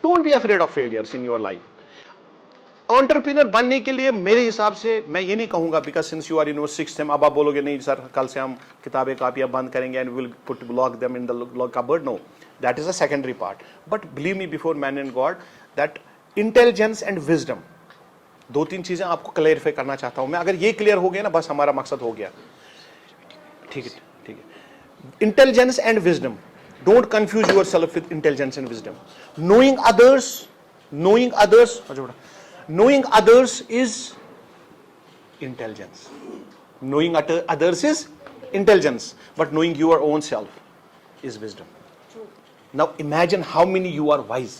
Don't be afraid of failures in your life. Entrepreneur बनने के लिए मेरे हिसाब से मैं ये नहीं कहूंगा because since you are in sixth sem, अब आप बोलोगे नहीं सर कल से हम किताबें कापियां बंद करेंगे and will put lock them in the cupboard. No, that is a secondary part. But believe me before man and God that intelligence and wisdom, दो तीन चीजें आपको क्लेरिफाई करना चाहता हूं मैं. अगर ये क्लियर हो गया ना, बस हमारा मकसद हो गया. ठीक है, ठीक है. Intelligence and wisdom, don't confuse your self with intelligence and wisdom. knowing others is intelligence. Knowing others is intelligence, but knowing your own self is wisdom. Now imagine how many you are wise,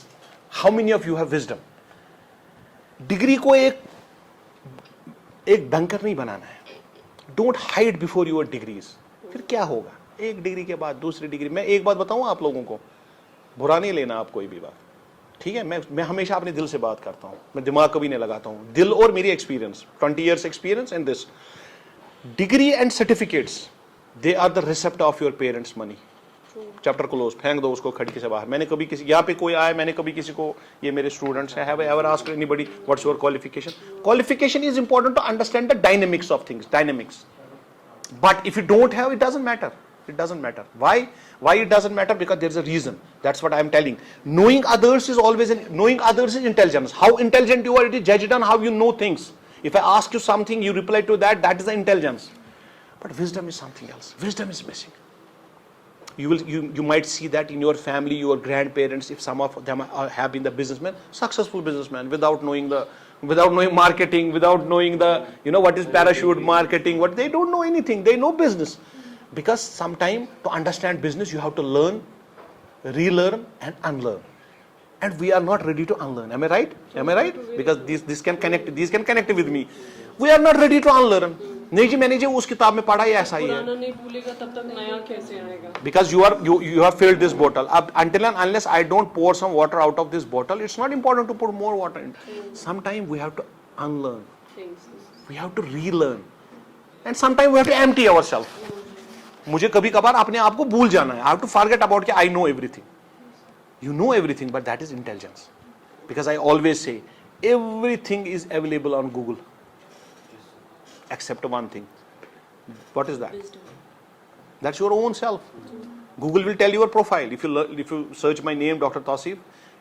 how many of you have wisdom. Degree को एक banker नहीं बनाना है. Don't hide before your degrees. फिर क्या होगा, एक degree के बाद दूसरी डिग्री. मैं एक बात बताऊं आप लोगों को, बुरा नहीं लेना आप कोई भी बात, ठीक है. मैं हमेशा अपने दिल से बात करता हूं, मैं दिमाग कभी नहीं लगाता हूं. दिल और मेरी experience, 20 years experience in this. Degree and certificates, they are the receipt of your parents money. Chapter close, फेंक दो उसको खिड़की से बाहर. मैंने कभी किसी, यहाँ पे कोई आया, मैंने कभी किसी को, ये मेरे स्टूडेंट्स हैं, have ever asked anybody what's your qualification? Qualification is important to understand the dynamics of things, dynamics. But if you don't have, it doesn't matter. It doesn't matter. Why? Why it doesn't matter? Because there is a reason. That's what I am telling. Knowing others is always, knowing others is intelligence. How intelligent you are, it is judged on how you know things. If I ask you something, you reply to that, that is the intelligence. But wisdom is something else. Wisdom is missing. You might see that in your family, your grandparents, if some of them have been the businessmen, successful businessmen, without knowing marketing, without knowing what is parachute marketing, what they don't know anything. They know business. Because sometime to understand business, you have to learn, relearn and unlearn. And we are not ready to unlearn. Am I right? Am I right? Because these can connect with me. We are not ready to unlearn. नहीं जी, मैंने जो उस किताब में पढ़ा, ये ऐसा ही है. पुराना नहीं भूलेगा तब तक नया कैसे आएगा? Because you have filled this bottle. Until and unless I don't pour some water out of this bottle, it's not important to put more water in. Sometimes we have to unlearn. We have to relearn. And sometimes we have to empty ourselves. मुझे कभी कभार अपने आप को भूल जाना है. I have to forget about कि I know everything. You know everything, but that is intelligence. Because I always say, everything is available on Google. Except one thing. What is that? That's your own self. Google will tell your profile. If you search my name, Dr. Tausif,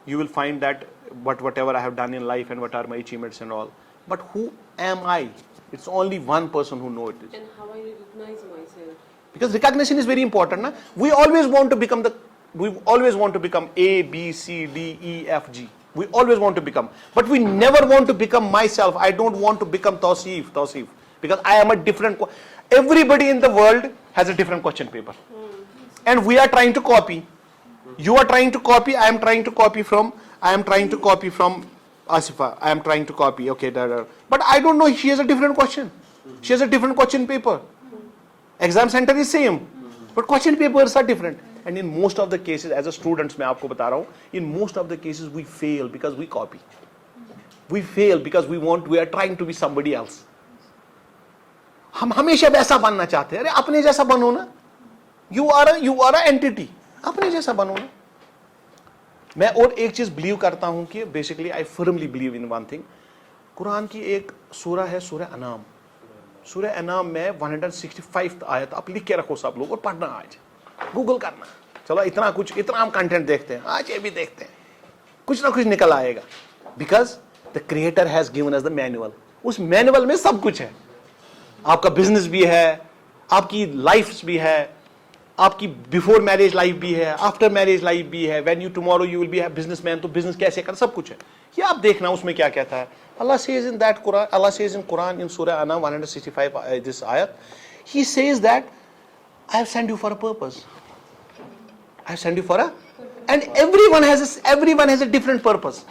you will find that whatever I have done in life and what are my achievements and all. But who am I? It's only one person who knows it. And how I recognize myself? Because recognition is very important. Na? We always want to become A, B, C, D, E, F, G. We always want to become. But we never want to become myself. I don't want to become Tausif. Because I am a different, everybody in the world has a different question paper. And we are trying to copy. You are trying to copy, I am trying to copy from Asifa. I am trying to copy, okay. But I don't know, she has a different question. She has a different question paper. Exam center is same. But question papers are different. And in most of the cases, as a students, मैं आपको बता रहा हूँ, in most of the cases we fail because we copy. We fail because we are trying to be somebody else. हम हमेशा वैसा बनना चाहते हैं. अरे अपने जैसा बनो ना. You are a entity. अपने जैसा बनो ना. मैं और एक चीज बिलीव करता हूं कि basically I firmly believe in one thing. Quran की एक सूरह है, सूरह अनाम. सूरह अनाम में 165 आयत आप लिख के रखो सब लोग और पढ़ना. आज गूगल करना. चलो इतना हम कंटेंट देखते हैं, आज ये भी देखते हैं, कुछ ना कुछ निकल आएगा. Because the creator has given us the manual. उस मैनुअल में सब कुछ है. आपका बिजनेस भी है, आपकी लाइफ भी है, आपकी बिफोर मैरिज लाइफ भी है, आफ्टर मैरिज लाइफ भी है. When you tomorrow you will be a businessman, तो बिजनेस कैसे कर, सब कुछ है. ये आप देखना उसमें क्या कहता है. Allah says in that Quran, Allah says in Quran in सूरह अनाम 165 दिस आयत, he says that I have sent you for a purpose. I have sent you for and everyone has a different purpose.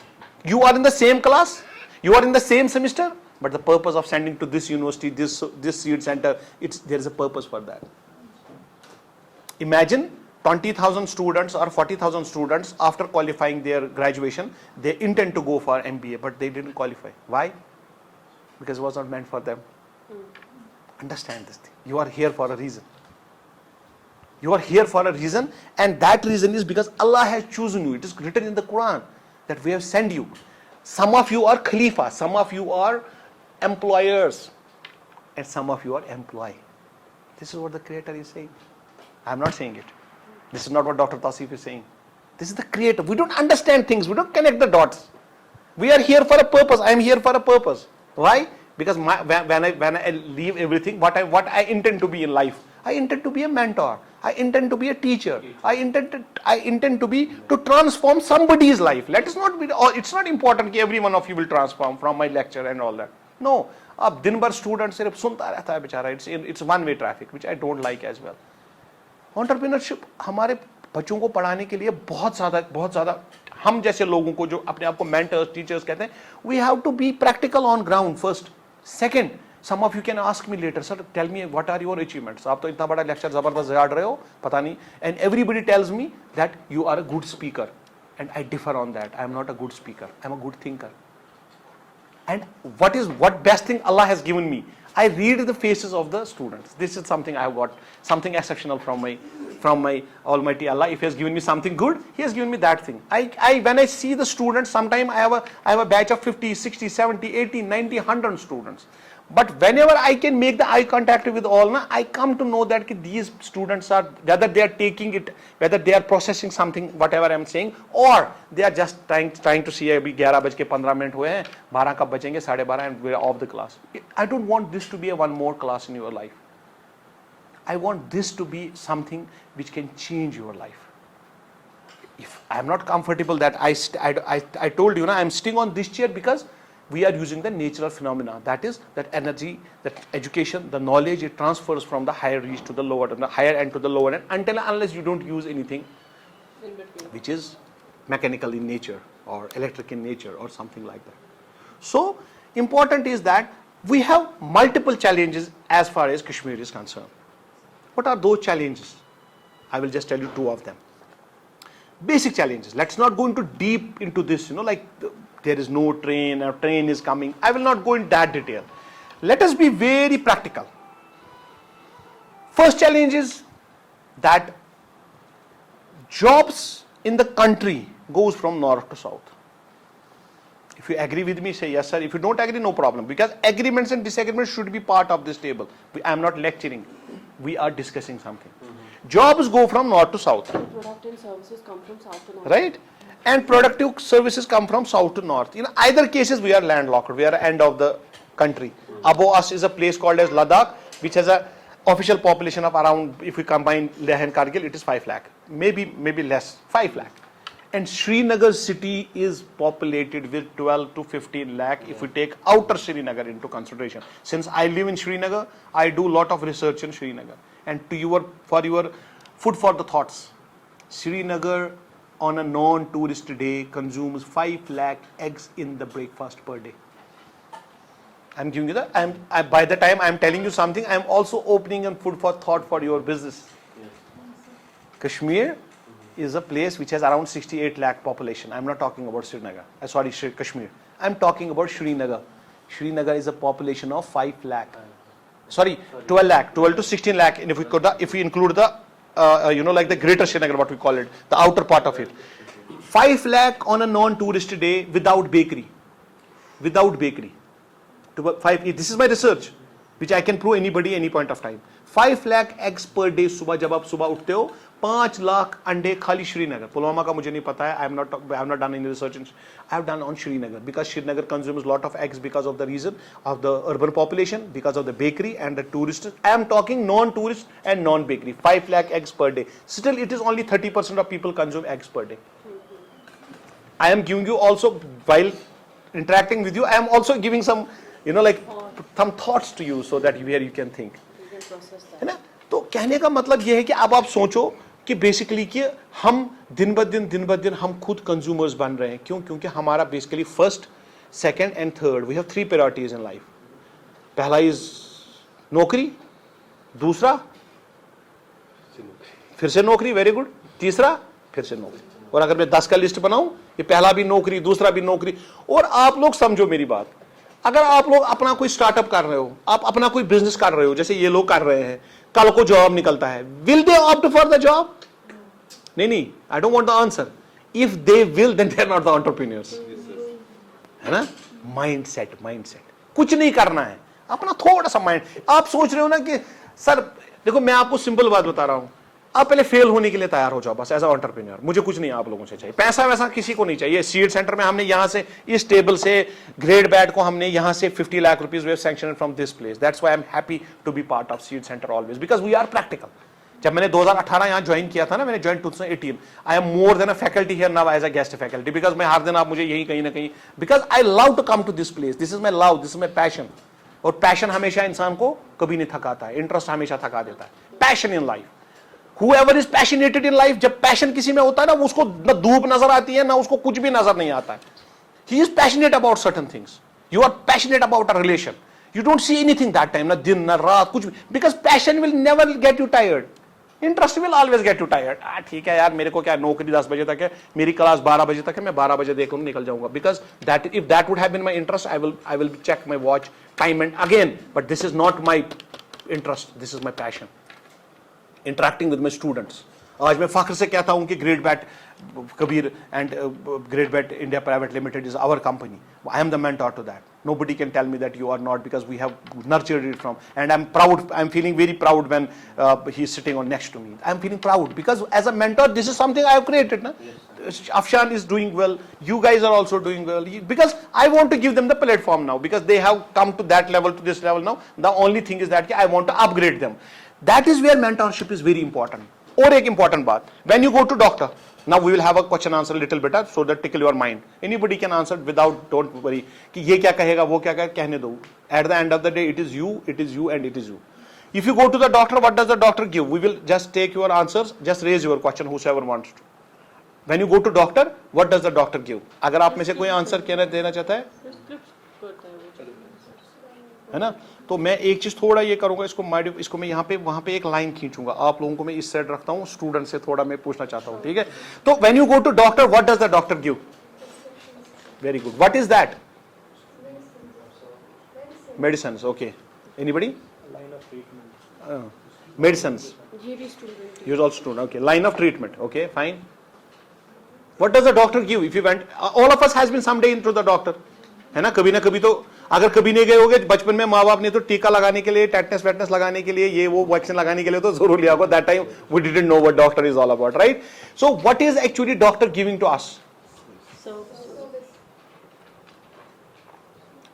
You are in the same class, you are in the same semester, but the purpose of sending to this university, this seed center, there is a purpose for that. Imagine 20,000 students or 40,000 students after qualifying their graduation, they intend to go for MBA, but they didn't qualify. Why? Because it was not meant for them. Understand this thing. You are here for a reason. You are here for a reason, and that reason is because Allah has chosen you. It is written in the Quran. that we have sent you. Some of you are khalifa, some of you are employers, and some of you are employee. This is what the Creator is saying. I am not saying it. This is not what Dr. Tasif is saying. This is the Creator. We don't understand things. We don't connect the dots. We are here for a purpose. I am here for a purpose. Why? Because when I leave everything, what I intend to be in life, I intend to be a mentor. I intend to be a teacher. I intend to transform somebody's life. Let us not be. It's not important that every one of you will transform from my lecture and all that. No. अब दिन भर student सिर्फ सुनता रहता है बेचारा. It's one way traffic, which I don't like as well. Entrepreneurship हमारे बच्चों को पढ़ाने के लिए बहुत ज़्यादा हम जैसे लोगों को जो अपने आप को मेंटर्स टीचर्स कहते हैं, we have to be practical on ground first. Second, some of you can ask me later, sir, tell me what are your achievements. आप तो इतना बड़ा लेक्चर जबरदस्त झाड़ रहे हो, पता नहीं. And everybody tells me that you are a good speaker, and I differ on that. I am not a good speaker. I am a good thinker. And what best thing Allah has given me? I read the faces of the students. This is something I have got, something exceptional from my Almighty Allah. If He has given me something good, He has given me that thing. When I see the students, sometimes I have a batch of 50, 60, 70, 80, 90, 100 students. But whenever I can make the eye contact with all, I come to know that these students are, whether they are taking it, whether they are processing something, whatever I am saying, or they are just trying to see, अभी 11:15 हुए हैं, 12 कब बचेंगे, 12:30 and we are off the class. I don't want this to be a one more class in your life. I want this to be something which can change your life. If I am not comfortable that I told you, I am sitting on this chair because we are using the natural phenomena. That is, that energy, that education, the knowledge, it transfers from the higher reach to the lower, and the higher end to the lower end, unless you don't use anything which is mechanical in nature or electric in nature or something like that. So, important is that we have multiple challenges as far as Kashmir is concerned. What are those challenges? I will just tell you two of them. Basic challenges. Let's not go into deep into this, like there is no train, a train is coming. I will not go in that detail. Let us be very practical. First challenge is that jobs in the country goes from north to south. If you agree with me, say yes, sir. If you don't agree, no problem. Because agreements and disagreements should be part of this table. I am not lecturing. We are discussing something. Jobs go from north to south. Product and services come from south to north. Right? And productive services come from south to north. In either cases, we are landlocked. We are at the end of the country. Above us is a place called as Ladakh, which has an official population of around, if we combine Leh and Kargil, it is 5 lakh. Maybe less, 5 lakh. And Srinagar city is populated with 12 to 15 lakh if we take outer Srinagar into consideration. Since I live in Srinagar, I do a lot of research in Srinagar. And for your food for the thoughts, Srinagar on a non-tourist day consumes 5 lakh eggs in the breakfast per day. I'm giving you that. By the time I'm telling you something, I'm also opening a food for thought for your business. Yes. Kashmir is a place which has around 68 lakh population. I'm not talking about Srinagar. Kashmir. I'm talking about Srinagar. Srinagar is a population of 5 lakh. 12 lakh, 12 to 16 lakh. And if we include the like the greater Srinagar, what we call it, the outer part of it. 5 lakh on a non-tourist day without bakery. Without bakery. This is my research, which I can prove anybody any point of time. 5 lakh eggs per day. सुबह जब आप सुबह उठते हो 5 लाख अंडे खाली श्रीनगर. पुलवामा का मुझे नहीं पता है. I have not done any research. I have done on Srinagar because Srinagar consumes a lot of eggs because of the reason of the urban population, because of the bakery and the tourists. I am talking non-tourist and non-bakery. 5 lakh eggs per day. Still, it is only 30% of people consume eggs per day. I am giving you also, while interacting with you, I am also giving some, some thoughts to you so that you can think. You can process that. है ना? तो कहने का मतलब ये है कि अब आप सोचो कि बेसिकली कि हम दिन ब दिन हम खुद कंज्यूमर्स बन रहे हैं. क्यों? क्योंकि हमारा basically first, second and third, we have 3 priorities in life. पहला इज नौकरी, दूसरा फिर से नौकरी, वेरी गुड, तीसरा फिर से नौकरी. और अगर मैं 10 का लिस्ट बनाऊं, ये पहला भी नौकरी, दूसरा भी नौकरी. और आप लोग समझो मेरी बात, अगर आप लोग अपना कोई स्टार्टअप कर रहे हो, आप अपना कोई बिजनेस कर रहे हो, जैसे ये लोग कर रहे हैं, कल को जॉब निकलता है, will they opt for the job? नहीं, I don't want the answer. If they will then they are not the entrepreneurs, है ना? माइंडसेट, कुछ नहीं करना है, अपना थोड़ा सा माइंड। आप सोच रहे हो ना कि सर देखो मैं आपको सिंपल बात बता रहा हूं, आप पहले फेल होने के लिए तैयार हो जाओ बस एज अ एंटरप्रेन्योर। मुझे कुछ नहीं आप लोगों से चाहिए, पैसा वैसा किसी को नहीं चाहिए। सीड सेंटर में हमने यहां से इस टेबल से ग्रेड बैट को हमने यहां से 50 lakh rupees we have sanctioned from this place. That's why I am happy to be part of seed centre always, because we are practical. जब मैंने 2018 यहां ज्वाइन किया था ना, मैंने join 2018, I am more than a faculty here now as a guest faculty, because मैं हर दिन आप मुझे यही कहीं ना कहीं, because I love to come to this place, this is my love, this is my passion. और पैशन हमेशा इंसान को कभी नहीं थकाता है, इंटरेस्ट हमेशा थका देता है। Passion in life, whoever is passionated in life, जब पैशन किसी में होता है ना, उसको ना धूप नजर आती है ना उसको कुछ भी नजर नहीं आता है। He is passionate about certain things. You are passionate about a relation. You don't see anything that time, ना दिन ना रात कुछ भी, because passion will never get you tired. Interest will always get you tired. ठीक है यार, मेरे को क्या नौकरी 10 बजे तक है, मेरी क्लास 12 बजे तक है, मैं 12 बजे देख निकल जाऊंगा, because that if that would have been my interest, I will check my watch time and again, but this is not my interest, this is my passion. Interacting with my students. आज मैं फख्र से कहता हूं कि great bat Kabir and great bat India private limited is our company. I am the mentor to that, nobody can tell me that you are not, because we have nurtured it from, and I'm proud, I'm feeling very proud when he's sitting on next to me. I'm feeling proud because as a mentor this is something I have created, na? Afshan is doing well, you guys are also doing well, because I want to give them the platform now, because they have come to that level, to this level now. The only thing is that I want to upgrade them. That is where mentorship is very important. और एक important बात, when you go to doctor, now we will have a question answer little bit so that tickle your mind. Anybody can answer without, don't worry कि ये क्या कहेगा वो क्या कहेगा, कहने दो. At the end of the day it is you and it is you. If you go to the doctor, what does the doctor give? We will just take your answers, just raise your question whosoever wants to. When you go to doctor, what does the doctor give? अगर आप में से कोई answer कहना देना चाहता है, है ना, तो मैं एक चीज थोड़ा ये करूंगा, इसको मैं यहाँ पे वहां पे एक लाइन खींचूंगा, आप लोगों को मैं इस साइड रखता हूँ, स्टूडेंट से थोड़ा मैं पूछना चाहता हूँ, ठीक है? तो when you go to doctor, what does the doctor give? Very good, what is that? Medicines, okay, anybody? Line of treatment, medicines, you are also student, okay, line of treatment, okay, fine. What does the doctor give? If you went, all of us has been someday into the doctor, है ना? कभी ना कभी तो, अगर कभी नहीं गए होगे बचपन में, माँ बाप ने तो टीका लगाने के लिए, टेटनस वेटनस लगाने के लिए, ये वो वैक्सीन लगाने के लिए तो जरूर लिया होगा. That time we didn't know what doctor is all about, right? So what is actually doctor giving to us?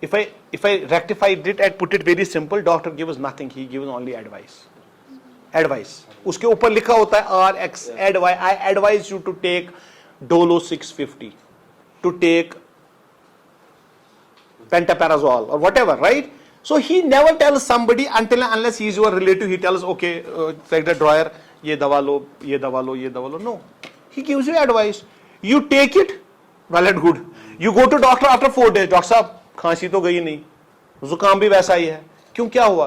If I rectified it and put it very simple, doctor gives nothing, he gives only advice. Advice. उसके ऊपर लिखा होता है RX, advice. I advise you to take Dolo 650, to take pentaparazole or whatever, right? So he never tells somebody until unless he is your relative, he tells, okay, take the drawer, ये दवा लो, ये दवा लो, ये दवा लो. No, he gives you advice. You take it, well and good. You go to doctor after 4 days, doctor साहब खांसी तो गई नहीं, जुकाम भी वैसा ही है, क्यों, क्या हुआ?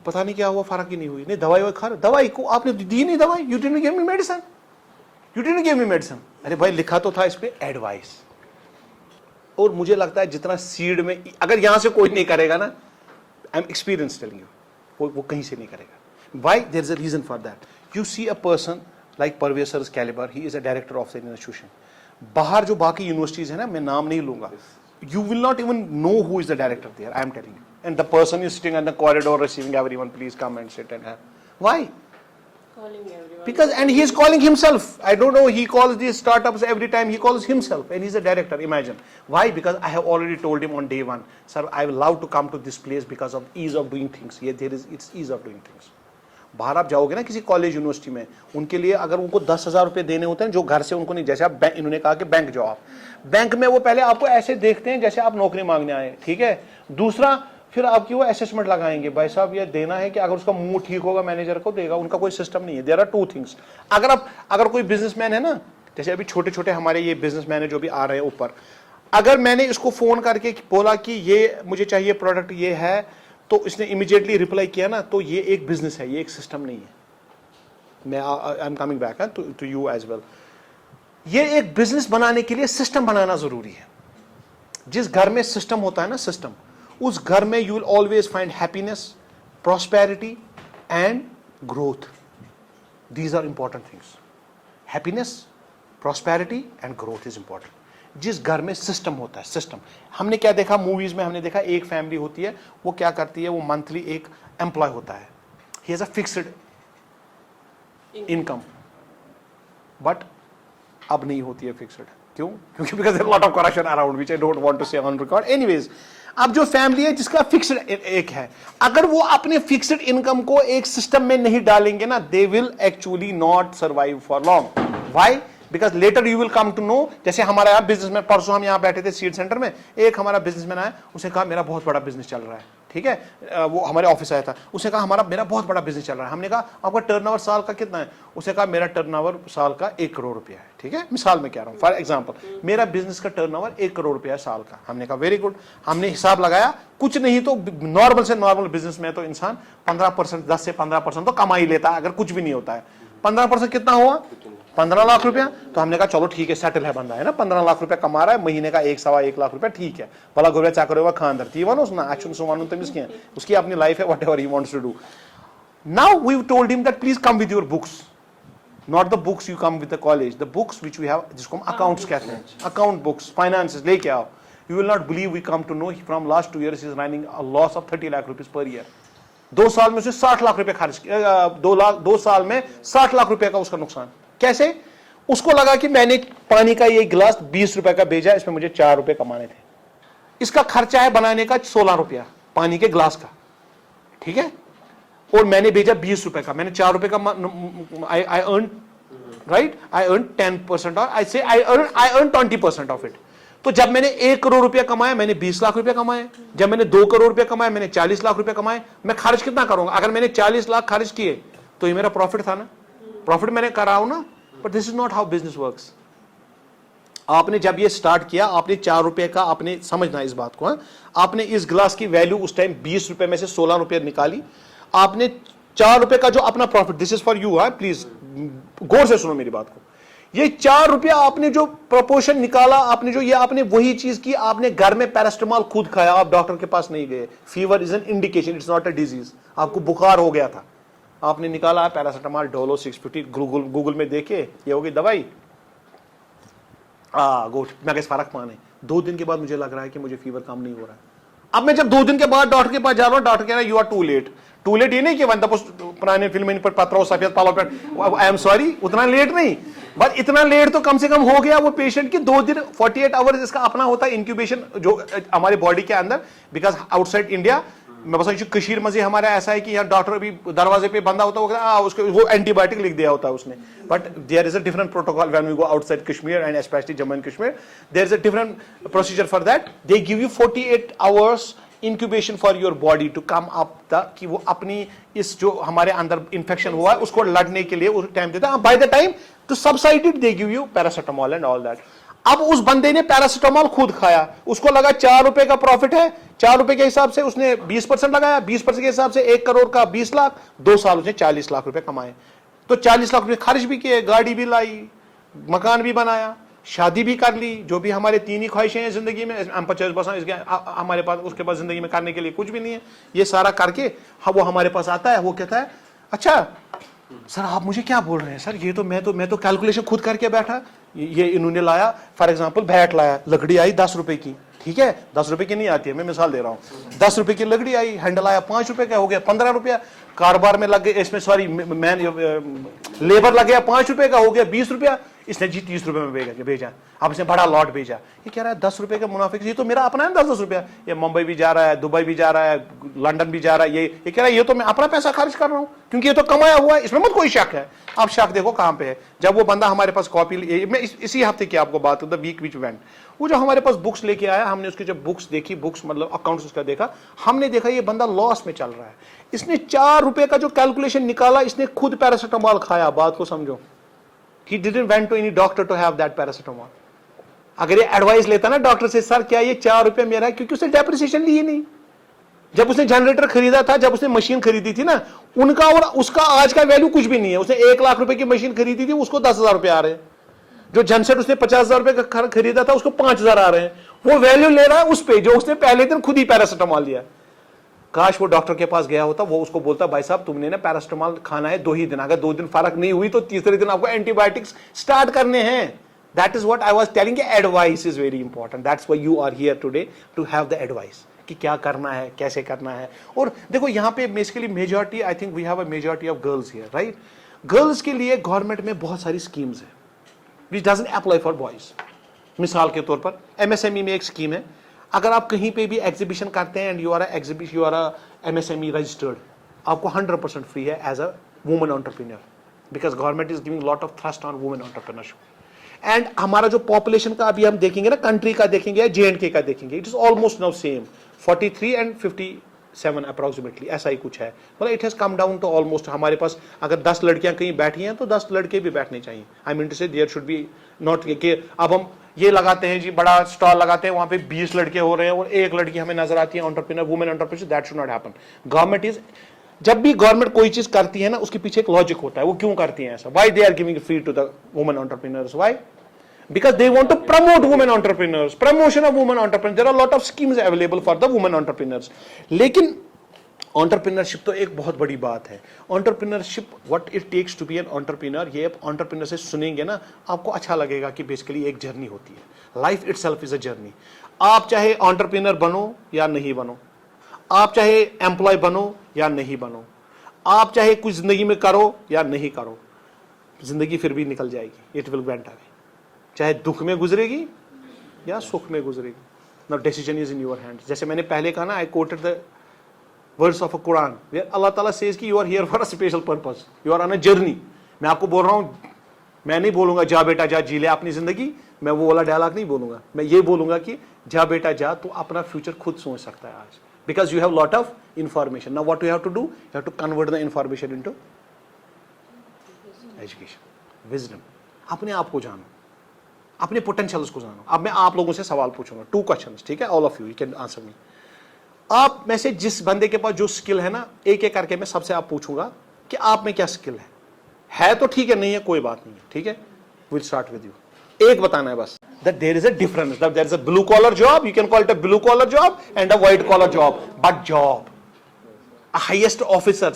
पता नहीं क्या हुआ, फर्क ही नहीं हुई. नहीं, दवाई खा रहे, दवाई को आपने दी नहीं दवाई, you didn't give me medicine. You didn't give me medicine. अरे भाई लिखा तो था इस पे एडवाइस. और मुझे लगता है जितना सीड में, अगर यहां से कोई नहीं करेगा ना, I am experience telling you, वो कहीं से नहीं करेगा. Why? There is a reason for that. You see a person like Parvez sir's caliber, he is a director of the institution. बाहर जो बाकी यूनिवर्सिटीज है ना, मैं नाम नहीं लूंगा, you will not even know who is the director there, I am telling you. And the person is sitting on the corridor receiving everyone, please come and sit and have. Why? Calling everyone. Because, and he is calling himself. I don't know, he calls these startups every time, he calls himself, and he's a director, imagine. Why? Because I have already told him on day one, sir, I will love to come to this place because of ease of doing things. Yeah, it's ease of doing things. बाहर आप जाओगे ना किसी college university में, उनके लिए अगर उनको 10,000 रुपए देने होते हैं जो घर से उनको नहीं, जैसे आप इन्होंने कहा कि बैंक जाओ, आप बैंक में वो पहले आपको ऐसे देखते हैं जैसे आप नौकरी मांगने आए, ठीक है? दूसरा, फिर आपकी वो असेसमेंट लगाएंगे, भाई साहब ये देना है कि अगर उसका मुंह ठीक होगा मैनेजर को देगा, उनका कोई सिस्टम नहीं है. There are two things. अगर कोई बिजनेसमैन है ना, जैसे अभी छोटे छोटे हमारे ये बिजनेसमैन है जो भी आ रहे हैं ऊपर, अगर मैंने इसको फोन करके बोला कि ये मुझे चाहिए प्रोडक्ट ये है, तो इसने इमीडिएटली रिप्लाई किया ना, तो ये एक बिजनेस है, ये एक सिस्टम नहीं है. मैं I am coming back to you as well. ये एक बिजनेस बनाने के लिए सिस्टम बनाना जरूरी है. जिस घर में सिस्टम होता है ना, सिस्टम, उस घर में you will always find happiness, prosperity and growth. These are important things. Happiness, prosperity and growth is important. जिस घर में सिस्टम होता है, सिस्टम, हमने क्या देखा मूवीज में, हमने देखा एक फैमिली होती है, वो क्या करती है, वो मंथली एक एम्प्लॉय होता है, he has a fixed income, but अब नहीं होती है फिक्स्ड। क्यों? क्योंकि because there lot of corruption around which I don't want to say on record. Anyways, अब जो फैमिली है जिसका फिक्स्ड एक है, अगर वो अपने फिक्स्ड इनकम को एक सिस्टम में नहीं डालेंगे ना, they will actually not survive for long. Why? Because later you will come to know. जैसे हमारा यहाँ बिजनेसमैन, परसों हम यहाँ बैठे थे सीड सेंटर में, एक हमारा बिजनेसमैन आया, उसने कहा मेरा बहुत बड़ा बिजनेस चल रहा है, ठीक है, वो हमारे ऑफिस आया था, उसने कहा मेरा बहुत बड़ा बिजनेस चल रहा है। हमने कहा आपका टर्नओवर साल का कितना है? उसने कहा मेरा टर्नओवर साल का 1 करोड़ रुपया है, ठीक है, मिसाल में कह रहा हूँ, फॉर एग्जांपल मेरा बिजनेस का टर्नओवर 1 करोड़ रुपया है साल का। हमने कहा वेरी गुड। हमने हिसाब लगाया, कुछ नहीं तो नॉर्मल से नॉर्मल बिजनेस में तो इंसान 15%, 10 से 15% तो कमा ही लेता है, अगर कुछ भी नहीं होता है। 15% कितना हुआ? 15 लाख रुपया। तो हमने कहा चलो ठीक है, सेटल है बंदा, है ना, 15 लाख रुपया कमा रहा है, महीने का 1-1.25 लाख रुपया, ठीक है, भला गुरु चाकर होगा खानदार तीवन उसना एक्शन सुमानु तमिस किया, उसकी अपनी लाइफ है, whatever he wants to do. Now we told him that please come with your books, not the books you come with the college, the books which we have, जिसको हम अकाउंट्स कहते हैं, account books, finances लेके आओ। You will not believe, we come to know from last 2 years is running a loss of 30 lakh rupees per year. 2 साल में उसने 60 लाख रुपए खर्च किया, 2 साल में 60 लाख रुपए का उसका नुकसान। कैसे? उसको लगा कि मैंने पानी का ये गिलास 20 रुपए का भेजा, इसमें मुझे 4 रुपए कमाने थे, इसका खर्चा है बनाने का 16 रुपया पानी के गिलास का, ठीक है, और मैंने भेजा 20 रुपए का, मैंने 4 रुपए का I earn, right, I earn 10% और आई से आई अर्न 20% ऑफ इट। तो जब मैंने 1 करोड़ रुपया कमाया, मैंने 20 लाख रुपया कमाए। जब मैंने 2 करोड़ रुपया कमाया, मैंने 40 लाख रुपया कमाए। मैं खर्च कितना करूंगा? अगर मैंने 40 लाख खर्च किए तो ये मेरा प्रॉफिट था ना, प्रॉफिट मैंने करा हूं ना। But this is not how business works. आपने जब ये स्टार्ट किया, आपने 4 रुपए का, आपने समझना इस बात को, आपने इस गिलास की वैल्यू उस टाइम 20 रुपए में से 16 रुपए निकाली, आपने 4 रुपए का जो अपना profit, this is for you, please गौर से सुनो मेरी बात को, ये 4 रुपया आपने जो प्रोपोर्शन निकाला, आपने जो ये, आपने वही चीज की, आपने घर में पैरास्टामॉल खुद खाया, आप डॉक्टर के पास नहीं गए। Fever is an indication, it's not a disease. आपको बुखार हो गया था, आपने निकाला पैरासिटामॉल, डोलो 650, गूगल में देखे ये होगी दवाई, गुड, मैं कैसे फर्क पाने। 2 दिन के बाद मुझे लग रहा है कि मुझे फीवर कम नहीं हो रहा है। अब मैं जब 2 दिन के बाद डॉक्टर के पास जा रहा हूँ, डॉक्टर कह रहा है you are too late. Too late ये नहीं कि वंदा पुराने फिल्म पर पत्रों सफेद पालो पर, आई एम सॉरी, उतना लेट नहीं, बट इतना लेट तो कम से कम हो गया वो पेशेंट की। 2 दिन 48 आवर्स इसका अपना होता है इंक्यूबेशन, जो हमारे बॉडी के अंदर, बिकॉज आउटसाइड इंडिया, मैं बस कश्मीर में हमारा ऐसा है कि यहाँ डॉक्टर भी दरवाजे पे बंदा होता है, उसको वो एंटीबायोटिक लिख दिया होता है उसने। But there is a different protocol when we go outside Kashmir and specially Jammu and Kashmir, there is a different procedure for that. They give you 48 hours incubation for your body to come up the, कि वो अपनी इस जो हमारे अंदर infection हुआ है उसको लड़ने के लिए उस टाइम देता है। By the time to subside it, they give you paracetamol and all that. अब उस बंदे ने पैरासिटामॉल खुद खाया, उसको लगा 4 रुपए का प्रॉफिट है, 4 रुपए के हिसाब से उसने 20% लगाया, 20% के हिसाब से 1 करोड़ का 20 लाख, 2 साल उसने 40 लाख रुपए कमाए। तो 40 लाख रुपए खर्च भी किए, गाड़ी भी लाई, मकान भी बनाया, शादी भी कर ली, जो भी हमारे 3 ही ख्वाहिशें हैं जिंदगी में, हम 50% इसके हमारे पास, उसके पास जिंदगी में करने के लिए कुछ भी नहीं है। ये सारा करके वो हमारे पास आता है, वो कहता है अच्छा सर आप मुझे क्या बोल रहे हैं सर, ये तो मैं तो कैलकुलेशन खुद करके बैठा, ये इन्होंने लाया, फॉर एग्जांपल बैट लाया, लकड़ी आई 10 रुपए की, ठीक है, 10 रुपए की नहीं आती है, मैं मिसाल दे रहा हूँ, 10 रुपए की लकड़ी आई, हैंडल आया 5 रुपए का, हो गया 15 रुपया। कारोबार में लग गए, इसमें सॉरी लेबर लग गया 5 रुपए का, हो गया 20 रुपया। इसने जी 30 रुपए में भेजा, अब इसने बड़ा लॉट भेजा, ये कह रहा है 10 रुपए का मुनाफे, ये तो मेरा अपना है 10-10 रुपया, ये मुंबई भी जा रहा है, दुबई भी जा रहा है, लंदन भी जा रहा है, ये कह रहा है ये तो मैं अपना पैसा खर्च कर रहा हूँ क्योंकि ये तो कमाया हुआ है, इसमें मत कोई शक है। आप शक देखो कहां पे है, जब वो बंदा हमारे पास कॉपी, मैं इसी हफ्ते की आपको बात द वीक विच वेंट, वो जो हमारे पास बुक्स लेके आया, हमने उसकी जब बुक्स देखी, बुक्स मतलब अकाउंट्स उसका देखा, हमने देखा ये बंदा लॉस में चल रहा है। इसने 4 रुपए का जो कैलकुलेशन निकाला, इसने खुद पैरासिटामॉल खाया, बात को समझो। He didn't went to any doctor to have that paracetamol. अगर ये एडवाइस लेता ना डॉक्टर से, सर क्या ये 4 रुपए मेरा है, क्योंकि उसने डेप्रिसिएशन ली नहीं। जब उसने जनरेटर खरीदा था, जब उसने मशीन खरीदी थी ना, उनका और उसका आज का वैल्यू कुछ भी नहीं है। उसने 1 लाख रुपए की मशीन खरीदी थी, उसको 10,000 रुपए आ रहे हैं। जो जनसेट उसने 50,000 रुपए का खरीदा था, उसको 5,000 आ रहे हैं। वो वैल्यू ले रहा है उस पे जो उसने पहले दिन खुद ही पैरासिटामॉल लिया। काश वो डॉक्टर के पास गया होता, वो उसको बोलता भाई साहब तुमने ना पैरासिटामॉल खाना है 2 ही दिन, अगर 2 दिन फर्क नहीं हुई तो तीसरे दिन आपको एंटीबायोटिक्स स्टार्ट करने हैं। That is what I was telling you, advice is very important. That's why you are here today, to have the advice कि क्या करना है, कैसे करना है. और देखो यहाँ पे basically majority, I think we have a majority of girls here, right. Girls के लिए गवर्नमेंट में बहुत सारी स्कीम्स है which doesn't apply for boys. मिसाल के तौर पर MSME में एक स्कीम है, अगर आप कहीं पे भी एग्जीबिशन करते हैं and you are a MSME registered, आपको 100% फ्री है as a woman entrepreneur, because government is giving lot of thrust on women entrepreneurship. And हमारा जो पॉपुलेशन का अभी हम देखेंगे ना, कंट्री का देखेंगे या J&K का देखेंगे, it is almost now same 43 and 57 approximately, ऐसा ही कुछ है. मतलब it has come down to almost, हमारे पास अगर 10 लड़कियां कहीं बैठी हैं तो 10 लड़के भी बैठने चाहिए. आई मीन टू से देयर शुड बी नॉट कि अब हम ये लगाते हैं जी, बड़ा स्टॉल लगाते हैं, वहां पे 20 लड़के हो रहे हैं और एक लड़की हमें नजर आती है entrepreneur, women entrepreneur. That should not happen. Government is, जब भी गवर्नमेंट कोई चीज करती है ना, उसके पीछे एक लॉजिक होता है, वो क्यों करती है ऐसा. Why they are giving free to the women entrepreneurs? Why? Because they want to promote women entrepreneurs, promotion of women entrepreneurs. There are a lot of schemes available for the women entrepreneurs. लेकिन entrepreneurship तो एक बहुत बड़ी बात है. Entrepreneurship, what it takes to be an entrepreneur, ये आप entrepreneur से सुनेंगे ना, आपको अच्छा लगेगा कि बेसिकली एक जर्नी होती है. Life itself is a journey. आप चाहे entrepreneur बनो या नहीं बनो, आप चाहे एम्प्लॉय बनो या नहीं बनो, आप चाहे कुछ जिंदगी में करो या नहीं करो, जिंदगी फिर भी निकल जाएगी. It will went away. चाहे दुख में गुजरेगी या सुख में गुजरेगी. Now decision is in your hands. जैसे मैंने पहले कहा ना, I quoted the words of a Quran where Allah ताला सेज कि you are here for a special purpose, you are on a journey. मैं आपको बोल रहा हूं, मैं नहीं बोलूंगा जा बेटा जा जी ले अपनी जिंदगी, मैं वो वाला डायलॉग नहीं बोलूंगा. मैं ये बोलूंगा कि जा बेटा जा, तो अपना फ्यूचर खुद सोच सकता है आज, because you have lot of information. Now what you have to do, you have to convert the information into education, wisdom. अपने आप को जानो, अपने पोटेंशियल्स को जानो. अब मैं आप लोगों से सवाल पूछूंगा, 2 क्वेश्चंस, ठीक है? All of you can answer me. आप में से जिस बंदे के पास जो स्किल है ना, एक एक करके मैं सबसे आप पूछूंगा कि आप में क्या स्किल है तो ठीक है, नहीं है कोई बात नहीं है, ठीक है? Will start with you. एक बताना है बस, that there is a difference, that there is a blue collar job, you can call it a blue collar job, and a white collar job, but job, a highest officer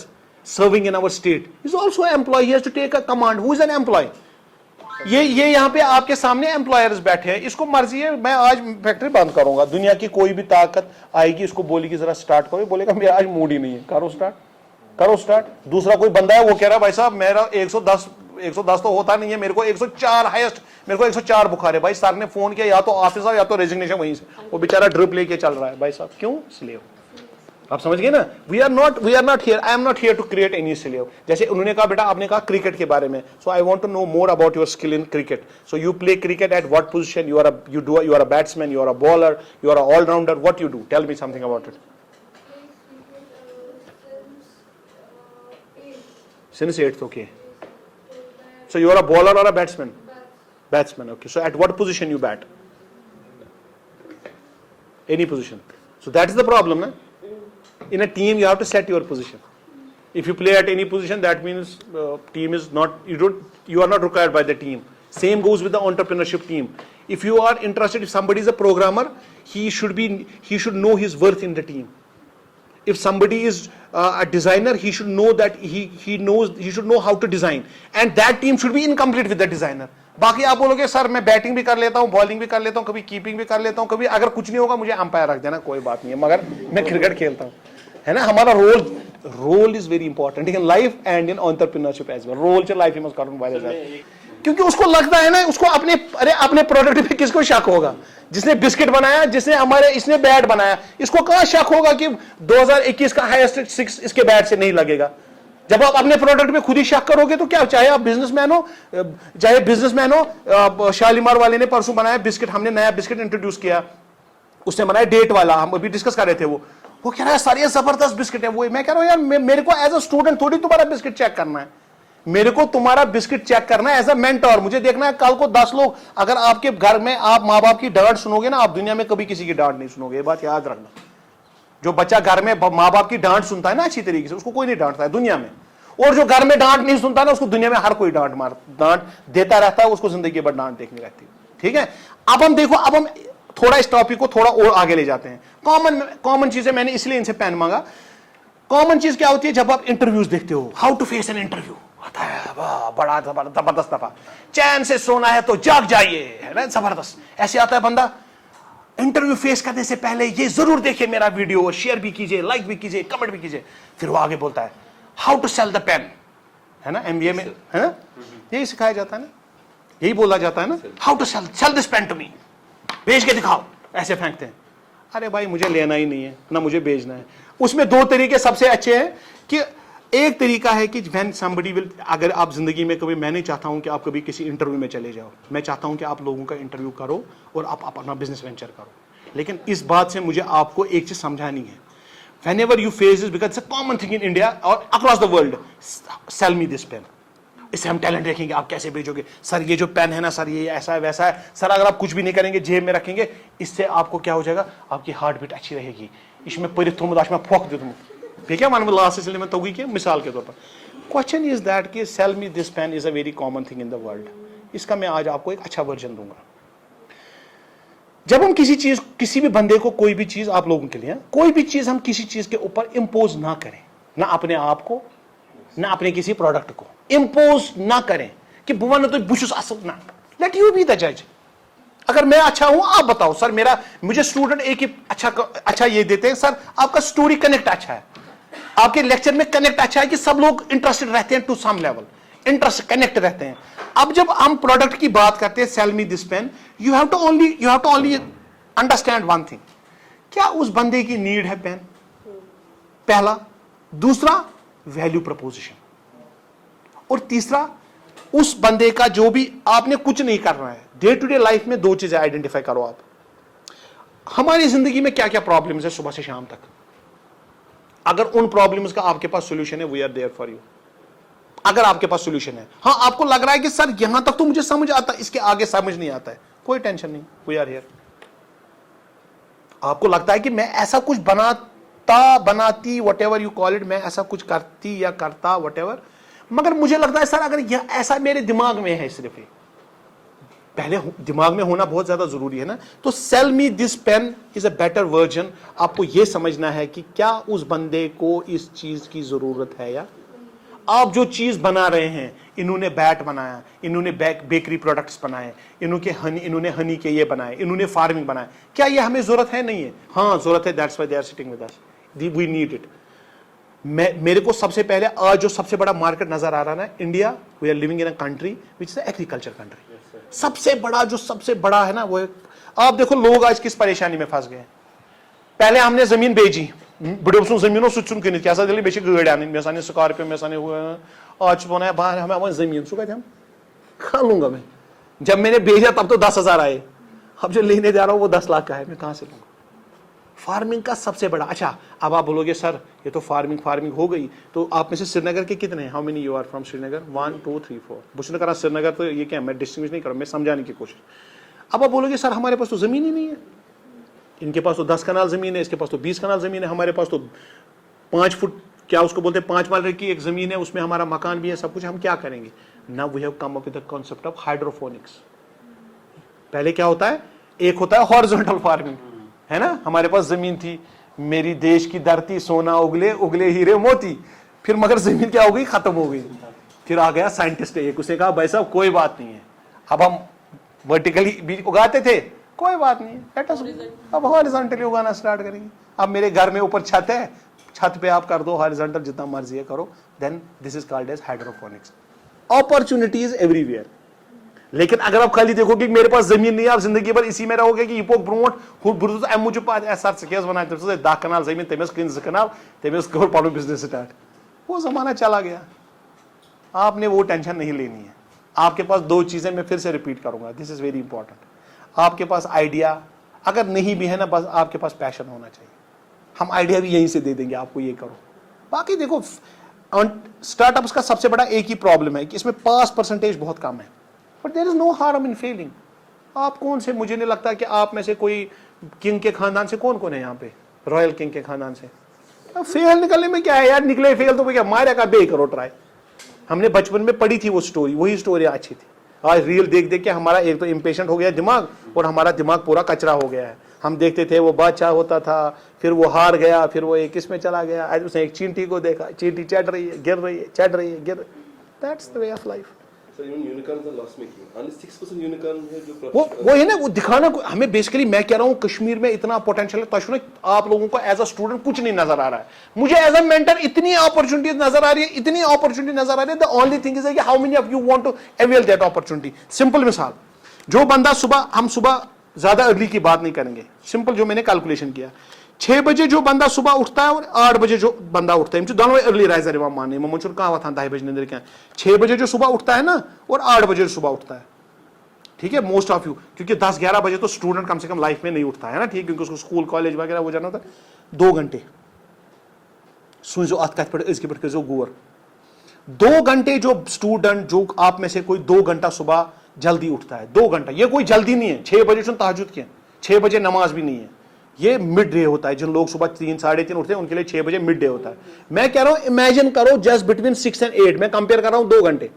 serving in our state is also an employee. He has to take a command. Who is an employee? ये यहाँ पे आपके सामने employers बैठे हैं, इसको मर्जी है मैं आज फैक्ट्री बंद करूंगा. दुनिया की कोई भी ताकत आएगी, इसको बोलेगी जरा स्टार्ट करो, बोलेगा मेरा आज मूड ही नहीं है, करो स्टार्ट. दूसरा कोई बंदा है, वो कह रहा है भाई साहब मेरा 110 तो होता नहीं है, मेरे को 104 हाईएस्ट, मेरे को 104 बुखार है. भाई सर ने फोन किया, या तो ऑफिस या तो रेजिग्नेशन वहीं से. वो बेचारा ड्रिप लेके चल रहा है. भाई साहब क्यों? स्लेव. आप समझ गए ना? We are not here, I am not here to create any slave. जैसे उन्होंने कहा बेटा, आपने कहा क्रिकेट के बारे में, so I want to know more about your skill in cricket. So you play cricket at what position? You are a batsman, you are a bowler, you are a allrounder, what you do? Tell me something about it. Since 8th, okay. So you are a bowler or a batsman? Batsman, okay. So at what position you bat? Any position. So that is the problem, na? In a team, you have to set your position. If you play at any position, that means team is not, you are not required by the team. Same goes with the entrepreneurship team. If you are interested, if somebody is a programmer, he should know his worth in the team. If somebody is a designer, he should know that he should know how to design, and that team should be incomplete with the designer. बाकी आप बोलोगे sir मैं batting भी कर लेता हूँ, bowling भी कर लेता हूँ, कभी कीपिंग भी कर लेता हूँ, कभी अगर कुछ नहीं होगा मुझे अंपायर रख देना, कोई बात नहीं है, मगर मैं क्रिकेट खेलता हूँ, है ना? हमारा role is very important in life and in entrepreneurship as well. Role च लाइफ में करना वायरस है, क्योंकि उसको लगता है ना, उसको अपने प्रोडक्ट पे किसको शक होगा? जिसने बिस्किट बनाया, इसने बैट बनाया, इसको कहां शक होगा कि 2021 का हाईएस्ट 6 इसके बैट से नहीं लगेगा? जब आप अपने प्रोडक्ट पे खुद ही शक करोगे तो क्या, चाहे आप बिजनेसमैन हो, शालीमार वाले ने परसों बनाया बिस्किट, हमने नया बिस्किट इंट्रोड्यूस किया, उसने बनाया डेट वाला, हम अभी डिस्कस कर रहे थे, वो कह रहा है सर ये जबरदस्त बिस्किट है. वो मैं कह रहा हूं यार, मेरे को एज अ स्टूडेंट थोड़ी तुम्हारा बिस्किट चेक करना है, मेरे को तुम्हारा बिस्किट चेक करना है एज अ मेंटोर. मुझे देखना है कल को 10 लोग, अगर आपके घर में आप माँ बाप की डांट सुनोगे ना, आप दुनिया में कभी किसी की डांट नहीं सुनोगे. ये बात याद रखना. जो बच्चा घर में माँ बाप की डांट सुनता है ना अच्छी तरीके से, उसको कोई नहीं डांटता है दुनिया में. और जो घर में डांट नहीं सुनता ना, उसको दुनिया में हर कोई डांट देता रहता है, उसको जिंदगी भर डांट देखनी रहती है. ठीक है, अब हम देखो, अब हम थोड़ा इस टॉपिक को थोड़ा और आगे ले जाते हैं. कॉमन चीजें मैंने इसलिए इनसे पेन मांगा. कॉमन चीज क्या होती है जब आप इंटरव्यूज देखते हो? How to face an interview, आता है वाह बड़ा जबरदस्त दफा, चैन से सोना है तो जाग जाइए, है ना, जबरदस्त। ऐसे आता है बंदा, इंटरव्यू फेस करने से पहले ये जरूर देखिए मेरा वीडियो, शेयर भी कीजिए, लाइक भी कीजिए, कमेंट भी कीजिए। फिर वो आगे बोलता है how to sell the pen, है ना, एमबीए में, है ना, यही सिखाया जाता है ना, यही बोला जाता है ना, how to sell this pen to me, बेच के दिखाओ, ऐसे फेंकते हैं। अरे भाई मुझे लेना ही नहीं है ना मुझे बेचना है। उसमें दो तरीके सबसे अच्छे हैं कि एक तरीका है कि व्हेन समबडी विल, अगर आप जिंदगी में कभी, मैं नहीं चाहता हूं कि आप कभी किसी इंटरव्यू में चले जाओ, मैं चाहता हूं कि आप लोगों का इंटरव्यू करो और आप अपना बिजनेस वेंचर करो। लेकिन इस बात से मुझे आपको एक चीज समझानी है, whenever you face this, because it's a common thing in India or across the world, sell me this pen, इससे हम टैलेंट देखेंगे, आप कैसे बेचोगे सर, ये जो पेन है ना सर, ये ऐसा है वैसा है सर, अगर आप कुछ भी नहीं करेंगे जेब में रखेंगे, इससे आपको क्या हो जाएगा, आपकी हार्ट बीट अच्छी रहेगी, इसमें परित में फोक दे दूँ, ठीक है, मान लास्ट इसलिए मैं तोगी मिसाल के तौर पर। क्वेश्चन इज दैट कि sell me this pen is a very common thing in the world. इसका मैं आज आपको एक अच्छा वर्जन दूंगा। जब हम किसी भी बंदे को कोई भी चीज, आप लोगों के लिए कोई भी चीज हम किसी चीज के ऊपर इंपोज ना करें, ना अपने आप को ना अपने किसी प्रोडक्ट को इंपोज ना करें कि बुआ ने तो बुशुस असल ना, लेट यू बी द जज। अगर मैं अच्छा हूं आप बताओ सर, मुझे स्टूडेंट एक ही अच्छा ये देते हैं सर, आपका स्टोरी कनेक्ट अच्छा है, आपके लेक्चर में कनेक्ट अच्छा है कि सब लोग इंटरेस्टेड रहते हैं, to some level interest connect रहते हैं। अब जब हम प्रोडक्ट की बात करते हैं, sell me this pen, you have to only understand one thing, क्या उस बंदे की नीड है पेन, पहला। दूसरा वैल्यू प्रपोजिशन, और तीसरा उस बंदे का जो भी, आपने कुछ नहीं करना है, डे टू डे लाइफ में दो चीजें आइडेंटिफाई करो आप। हमारी जिंदगी में क्या क्या प्रॉब्लम्स है सुबह से शाम तक, अगर उन प्रॉब्लम्स का आपके पास सॉल्यूशन है, we are there for you. अगर आपके पास सॉल्यूशन है, हाँ आपको लग रहा है कि सर यहां तक तो मुझे समझ आता है, इसके आगे समझ नहीं आता है, कोई टेंशन नहीं, वी आर हियर। आपको लगता है कि मैं ऐसा कुछ बनाती what ever you call it, मैं ऐसा कुछ करती या करता वट एवर, मगर मुझे लगता है सर अगर यह ऐसा मेरे दिमाग में है, सिर्फ पहले दिमाग में होना बहुत ज्यादा जरूरी है ना। तो sell me this pen is a better version. आपको यह समझना है कि क्या उस बंदे को इस चीज की जरूरत है, या आप जो चीज बना रहे हैं, इन्होंने बैट बनाया, इन्होंने बेकरी प्रोडक्ट्स बनाए, इन्होंने हनी के ये बनाए, इन्होंने फार्मिंग बनाया, क्या ये हमें जरूरत है, नहीं है, हाँ जरूरत है, that's why they are sitting with us, we need it. मेरे को सबसे पहले आज जो सबसे बड़ा मार्केट नजर आ रहा है ना, India, we are living in a country which is agriculture country. सबसे बड़ा है ना वो, आप देखो लोग आज किस परेशानी में फंस गए। पहले हमने जमीन बेची, बड़े जमीनों सुन के क्या दिल्ली बेची गाड़ी आनी, मैं सानी स्कॉर्पियो, मैं सानी आज बनाया बाहर, हमें जमीन सु कहते हम खा लूंगा मैं। जब मैंने बेचा तब तो 10,000 आए, अब जो लेने जा रहा हूं वो 10 लाख का है, मैं कहां से लूंगा। फार्मिंग का सबसे बड़ा, अच्छा अब आप बोलोगे सर ये तो फार्मिंग हो गई, तो आप में से श्रीनगर के कितने हैं, how many you are from Srinagar, 1 2 3 4, बुशने करा श्रीनगर, तो ये क्या, मैं डिस्टिंग्विश नहीं कर रहा, मैं समझाने की कोशिश। अब आप बोलोगे सर हमारे पास तो जमीन ही नहीं है, इनके पास तो 10 कनाल जमीन है, इसके पास तो 20 कनाल जमीन है, हमारे पास तो 5 फुट, क्या उसको बोलते हैं, 5 माले की एक जमीन है, उसमें हमारा मकान भी है, सब कुछ, हम क्या करेंगे। Now we have come up with the concept of hydroponics. पहले क्या होता है, एक होता है हॉरिजॉन्टल फार्मिंग, है ना, हमारे पास जमीन थी, मेरी देश की धरती सोना उगले उगले हीरे मोती, फिर मगर जमीन क्या हो गई, खत्म हो गई। फिर आ गया साइंटिस्ट एक, उसने कहा भाई साहब कोई बात नहीं है, अब हम वर्टिकली बीज उगाते थे, कोई बात नहीं है, अब हॉरिजॉन्टली उगाना स्टार्ट करेंगे। अब मेरे घर में ऊपर छत है, छत पे आप कर दो हॉरिजॉन्टल जितना मर्जी है करो, then this is called as hydroponics. Opportunities everywhere. लेकिन अगर आप खाली देखोगे मेरे पास जमीन नहीं है, आप जिंदगी भर इसी में रहोगे कि यह ब्रोट सर वन 10 कनाल जमीन, तमिस कन 2 कनाल, तमिस कर पन बिजनेस स्टार्ट, वो जमाना चला गया। आपने वो टेंशन नहीं लेनी है। आपके पास 2 चीजें, मैं फिर से रिपीट करूंगा, दिस इज वेरी इंपॉर्टेंट। आपके पास आइडिया अगर नहीं भी है ना, बस आपके पास पैशन होना चाहिए। हम आइडिया भी यहीं से दे देंगे आपको, ये करो। बाकी देखो स्टार्टअप्स का सबसे बड़ा एक ही प्रॉब्लम है कि इसमें पास परसेंटेज बहुत कम है, but there is no harm in failing. आप कौन से, मुझे नहीं लगता कि आप में से कोई किंग के खानदान से कौन है यहाँ पे, रॉयल किंग के खानदान से। फेल निकलने में क्या है यार, निकले फेल तो क्या मारे का, बे करो ट्राई। हमने बचपन में पढ़ी थी वो स्टोरी, वही स्टोरी अच्छी थी। आज रील देख देख के हमारा एक तो इम्पेशेंट हो गया दिमाग, और हमारा दिमाग पूरा कचरा हो गया है। हम देखते थे वो बादशाह होता था, फिर वो हार गया, फिर वो एक इसमें चला गया, आज उसने एक चींटी को देखा, चींटी चढ़ रही है, गिर रही है, चढ़ रही है, गिर। That's the way of life. So even unicorns are loss making. Only 6% unicorn है जो वो है ना, वो दिखाना हमें बेसिकली, मैं कह रहा हूँ कश्मीर में इतना पोटेंशियल है, तो आप लोगों को एज अ स्टूडेंट कुछ नहीं नजर आ रहा है, मुझे एज अ मेंटर इतनी अपॉर्चुनिटी नजर आ रही है, इतनी अपॉर्चुनिटी नजर आ रही है। The only thing is how many of you want to avail that opportunity. Simple मिसाल, जो बंदा सुबह, हम सुबह ज्यादा अर्ली की बात नहीं करेंगे, सिंपल जो मैंने कैलकुलेशन किया, 6 बजे जो बंदा सुबह उठता है और 8 बजे जो बंदा उठता है, दोनों अर्ली राइजर है माने मुझे कहा था 10 बजे निंदर क्या, 6 बजे जो सुबह उठता है ना और 8 बजे जो सुबह उठता है, ठीक है, मोस्ट ऑफ यू, क्योंकि 10-11 बजे तो स्टूडेंट कम से कम लाइफ में नहीं उठता है ना, ठीक, क्योंकि उसको स्कूल कॉलेज वगैरह वो जाना होता है। 2 घंटे सुन अत कत पे इसके पे गौर, 2 घंटे जो स्टूडेंट, जो आप में से कोई 2 घंटा सुबह जल्दी उठता है, 2 घंटा, ये कोई जल्दी नहीं है, 6 बजे तहज्जुद किया, 6 बजे नमाज भी नहीं है, ये मिड डे होता है। जिन लोग सुबह 3-3:30 उठते हैं उनके लिए 6 बजे मिड डे होता है। मैं कह रहा हूं इमेजिन करो जस्ट बिटवीन 6 and 8, मैं कंपेयर कर रहा हूं 2 घंटे।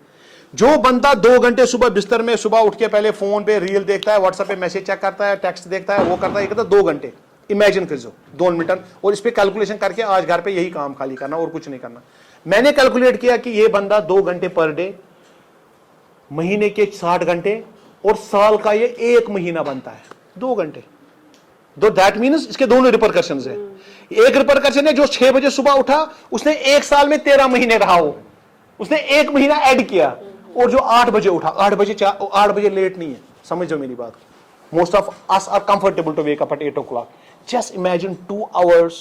जो बंदा 2 घंटे सुबह बिस्तर में सुबह उठ के पहले फोन पे रील देखता है, व्हाट्सएप पे मैसेज चेक करता है, टेक्स्ट देखता है, वो करता है, ये करता है 2 घंटे, इमेजिन कर जो 2 मिनट, और इस पे कैलकुलेशन करके आज घर पे यही काम खाली करना और कुछ नहीं करना। मैंने कैलकुलेट किया कि ये बंदा 2 घंटे पर डे, महीने के 60 घंटे, और साल का ये 1 महीना बनता है 2 घंटे। दो दैट मीन्स इसके दोनों रिपरकशंस है। एक रिपरकशन है जो 6 बजे सुबह उठा, उसने 1 साल में 13 महीने रहा हो, उसने 1 महीना ऐड किया, और जो 8 बजे उठा, 8 बजे लेट नहीं है, समझो मेरी बात। Most of us are comfortable to wake up at 8 o'clock। Just imagine 2 hours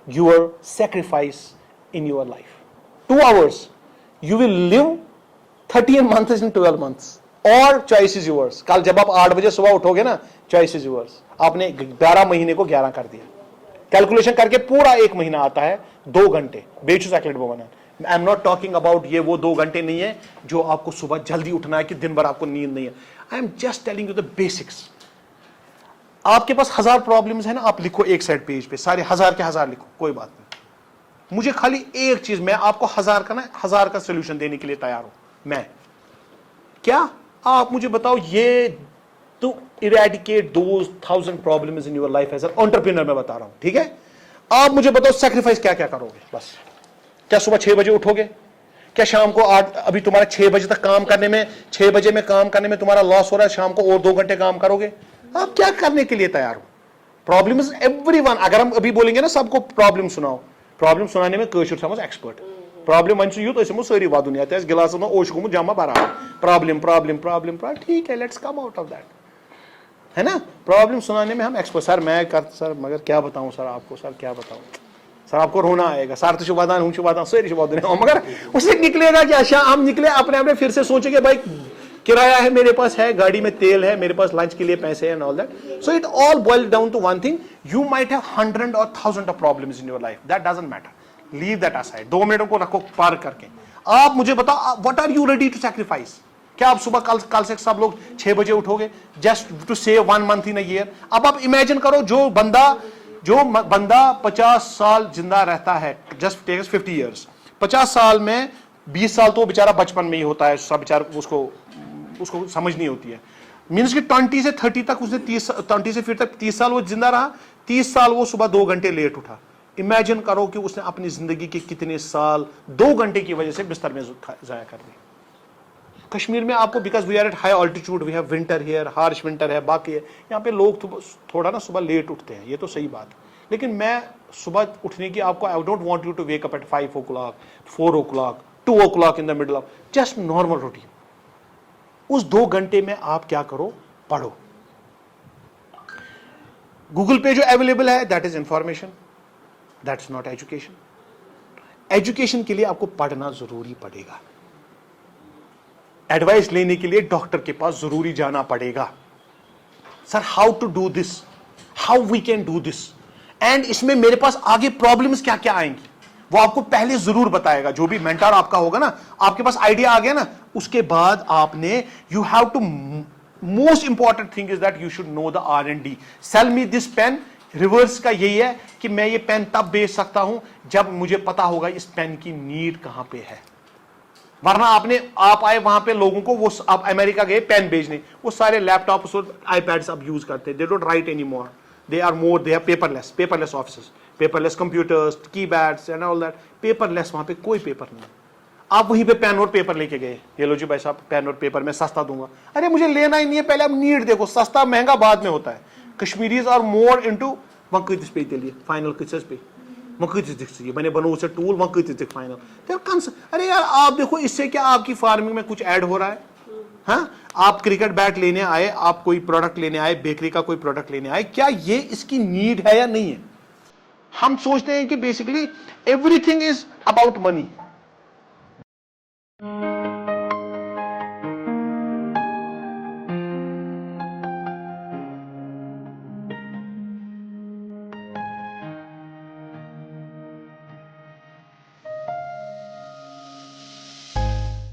your sacrifice in your life. 2 hours you will live 13 months in 12 months, और चॉइस इज योर्स। कल जब आप 8 बजे सुबह उठोगे ना, चॉइस इज योर्स। आपने 12 महीने को 11 कर दिया, कैलकुलेशन करके पूरा 1 महीना आता है 2 घंटे। बेचू चॉकलेट बोना, आई एम नॉट टॉकिंग अबाउट ये वो 2 घंटे नहीं है जो आपको सुबह जल्दी उठना है कि दिन भर आपको नींद नहीं है। I am just telling you the basics. आपके पास 1000 प्रॉब्लम्स है ना, आप लिखो एक साइड पेज पे, सारे 1000 के 1000 लिखो, कोई बात नहीं। मुझे खाली एक चीज, मैं आपको 1000 का सोल्यूशन देने के लिए तैयार हूं। मैं क्या, आप मुझे बताओ, ये तो eradicate those 1000 problems in your life as an entrepreneur, मैं बता रहा हूं, ठीक है। आप मुझे बताओ सैक्रिफाइस क्या क्या करोगे, बस। क्या सुबह 6 बजे उठोगे? क्या शाम को 8, अभी तुम्हारा 6 बजे तक काम करने में, 6 बजे में काम करने में तुम्हारा लॉस हो रहा है, शाम को और 2 घंटे काम करोगे? आप क्या करने के लिए तैयार हो? प्रॉब्लम्स एवरीवन, अगर हम अभी बोलेंगे ना सबको प्रॉब्लम सुनाओ, प्रॉब्लम सुनाने में कशुर समझ एक्सपर्ट। प्रॉब्लम वन यूत सारी वा दुनिया गिलास में ओश गुम जमा बराबर, प्रॉब्लम प्रॉब्लम प्रॉब्लम, ठीक है, let's come out of that, है ना। प्रॉब्लम सुनाने में हम एक्सपर्ट। सर मैं कर, सर मगर क्या बताऊं सर आपको, सर क्या बताऊं सर, आपको रोना आएगा, सर तो शुभादान हूं, शुभादान सही शुभादान, मगर उससे निकलेगा क्या? अच्छा, हम निकले अपने फिर से सोचेंगे भाई किराया है, मेरे पास है, गाड़ी में तेल है, मेरे पास लंच के लिए पैसे हैं, and all that. So it all boil down to one thing, you might have 100 or 1000 of problems in your life, that doesn't matter, leave that aside. 2 मिनटों को रखो पार करके। आप मुझे बताओ, what are you ready to sacrifice? क्या आप सुबह कल से सब लोग 6 बजे उठोगे just to save 1 month in a year? अब आप इमेजिन करो, जो बंदा 50 साल जिंदा रहता है, जस्ट टेक 50 years, 50 साल में 20 साल तो बेचारा बचपन में ही होता है, सब बेचारा उसको समझ नहीं होती है। मीन्स कि 20 से 30 तक उसने 20 से फिर तक 30 साल वो जिंदा रहा, 30 साल वो सुबह 2 घंटे लेट उठा। इमेजिन करो कि उसने अपनी जिंदगी के कितने साल 2 घंटे की वजह से बिस्तर में जाया कर दिए। कश्मीर में आपको, because we are at high altitude, we have winter here, harsh winter है, बाकी है, यहाँ पे लोग थोड़ा ना सुबह लेट उठते हैं, ये तो सही बात है। लेकिन मैं सुबह उठने की आपको, I don't want you to wake up at 5 o'clock, 4 o'clock, 2 o'clock in the middle of, just normal routine. उस 2 घंटे में आप क्या करो? पढ़ो। गूगल पे जो अवेलेबल है, that is information, that's not education. Education के लिए आपको पढ़ना जरूरी पड़ेगा, एडवाइस लेने के लिए डॉक्टर के पास जरूरी जाना पड़ेगा। Sir how to do this, how we can do this, and इसमें मेरे पास आगे प्रॉब्लम्स क्या क्या आएंगी वो आपको पहले जरूर बताएगा। जो भी मेंटर आपका होगा ना, आपके पास आइडिया आ गया ना, उसके बाद आपने, you have to, most important thing is that you should know the R&D। Sell me this pen, reverse का यही है कि मैं ये पेन तब बेच सकता हूं जब मुझे पता होगा इस पेन की नीड कहां पे है। वरना आप आए वहां पे लोगों को, वो आप अमेरिका गए पेन बेचने, वो सारे लैपटॉप और आईपैड्स अब यूज करते हैं, they don't write any more, they have paperless offices, paperless computers, keypads and all that, paperless, वहां पे कोई पेपर नहीं है। आप वहीं पे पेन और पेपर लेके गए, ये लो जी भाई साहब पेन और पेपर मैं सस्ता दूंगा। अरे मुझे लेना ही नहीं है, पहले आप नीड देखो, सस्ता महंगा बाद में होता है। कश्मीरीज आर मोर इनटू वहां कतिस पे तेलिए फाइनल कतिस पे वहां कतिस दिख ये मैंने बनो से टूल वहां कतिस दिख फाइनल तेल कौन। अरे यार आप देखो इससे क्या आपकी फार्मिंग में कुछ ऐड हो रहा है? हाँ, आप क्रिकेट बैट लेने आए, आप कोई प्रोडक्ट लेने आए, बेकरी का कोई प्रोडक्ट लेने आए, क्या ये इसकी नीड है या नहीं है? हम सोचते हैं कि basically everything is about money.